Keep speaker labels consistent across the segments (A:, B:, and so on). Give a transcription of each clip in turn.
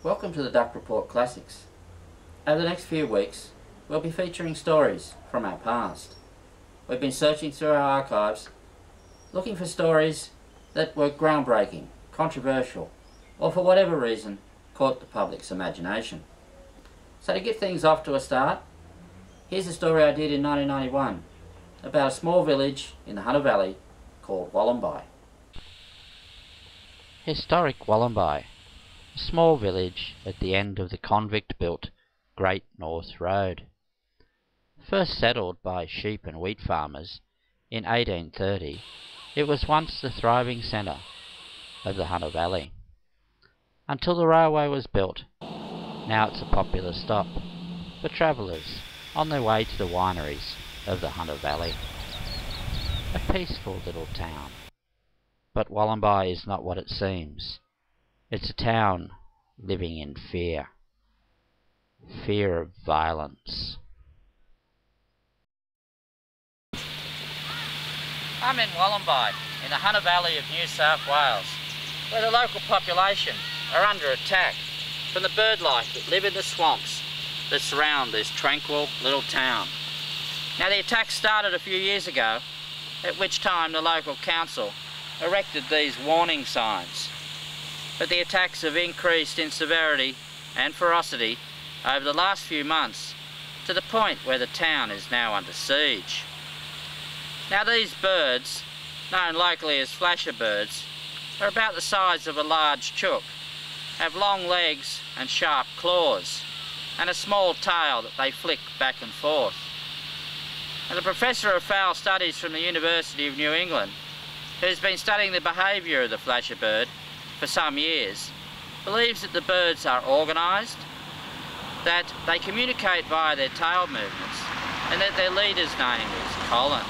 A: Welcome to the Duck Report Classics. Over the next few weeks, we'll be featuring stories from our past. We've been searching through our archives, looking for stories that were groundbreaking, controversial, or for whatever reason, caught the public's imagination. So to get things off to a start, here's a story I did in 1991 about a small village in the Hunter Valley called Wollombi.
B: Historic Wollombi, a small village at the end of the convict-built Great North Road. First settled by sheep and wheat farmers in 1830, it was once the thriving centre of the Hunter Valley. Until the railway was built, now it's a popular stop for travellers on their way to the wineries of the Hunter Valley. A peaceful little town. But Wollombi is not what it seems. It's a town living in fear. Fear of violence. I'm in Wollombi, in the Hunter Valley of New South Wales, where the local population are under attack from the birdlife that live in the swamps that surround this tranquil little town. Now, the attack started a few years ago, at which time the local council erected these warning signs. But the attacks have increased in severity and ferocity over the last few months, to the point where the town is now under siege. Now, these birds, known locally as flasher birds, are about the size of a large chook, have long legs and sharp claws, and a small tail that they flick back and forth. And a professor of fowl studies from the University of New England, who's been studying the behaviour of the flasher bird for some years, believes that the birds are organised, that they communicate via their tail movements, and that their leader's name is Colin.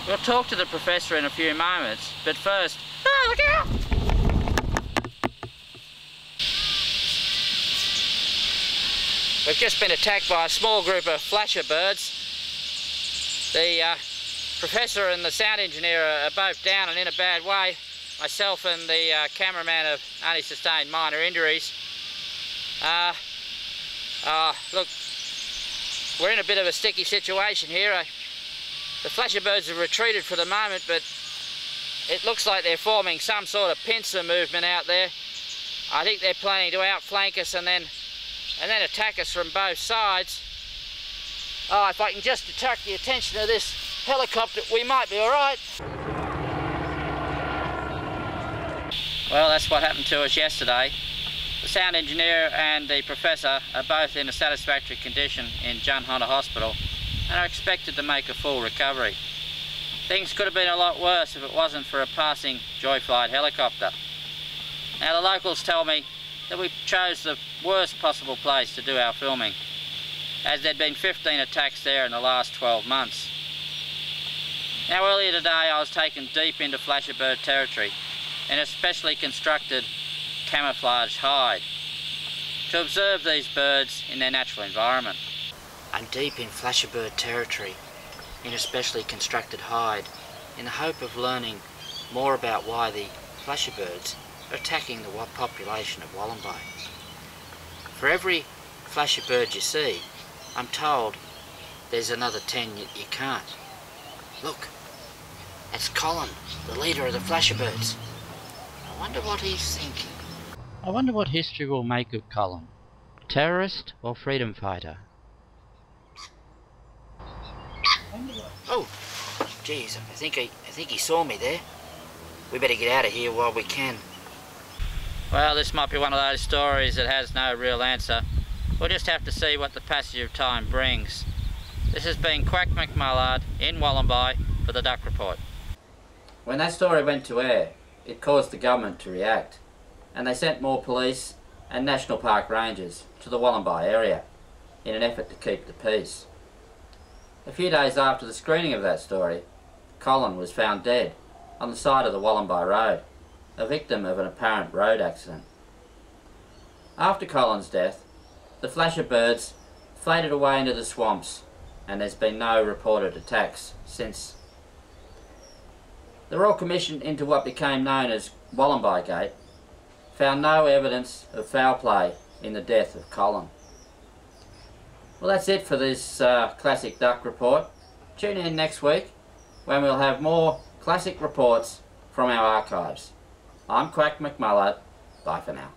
B: We'll talk to the professor in a few moments, but first... Oh, look out! We've just been attacked by a small group of flasher birds. The professor and the sound engineer are both down and in a bad way. Myself and the cameraman have only sustained minor injuries. Look, we're in a bit of a sticky situation here. The flasher birds have retreated for the moment, but it looks like they're forming some sort of pincer movement out there. I think they're planning to outflank us and then attack us from both sides. Oh, if I can just attract the attention of this helicopter, we might be all right. Well, that's what happened to us yesterday. The sound engineer and the professor are both in a satisfactory condition in John Hunter Hospital and are expected to make a full recovery. Things could have been a lot worse if it wasn't for a passing Joy Flight helicopter. Now, the locals tell me that we chose the worst possible place to do our filming, as there'd been 15 attacks there in the last 12 months. Now, earlier today I was taken deep into flasher bird territory in a specially constructed camouflaged hide to observe these birds in their natural environment. I'm deep in flasher bird territory in a specially constructed hide in the hope of learning more about why the flasher birds are attacking the population of Wollombi. For every flasher bird you see, I'm told there's another 10 you can't. Look, that's Colin, the leader of the flasher birds. I wonder what he's thinking. I wonder what history will make of Colin. Terrorist or freedom fighter? Oh, geez, I think he saw me there. We better get out of here while we can. Well, this might be one of those stories that has no real answer. We'll just have to see what the passage of time brings. This has been Quack McMullard in Wollombi for the Duck Report.
A: When that story went to air, it caused the government to react, and they sent more police and National Park rangers to the Wollombi area in an effort to keep the peace. A few days after the screening of that story, Colin was found dead on the side of the Wollombi Road, a victim of an apparent road accident. After Colin's death, the flasher birds faded away into the swamps, and there's been no reported attacks since. The Royal Commission into what became known as Wollombi Gate found no evidence of foul play in the death of Colin. Well, that's it for this classic duck report. Tune in next week when we'll have more classic reports from our archives. I'm Quack McMullet. Bye for now.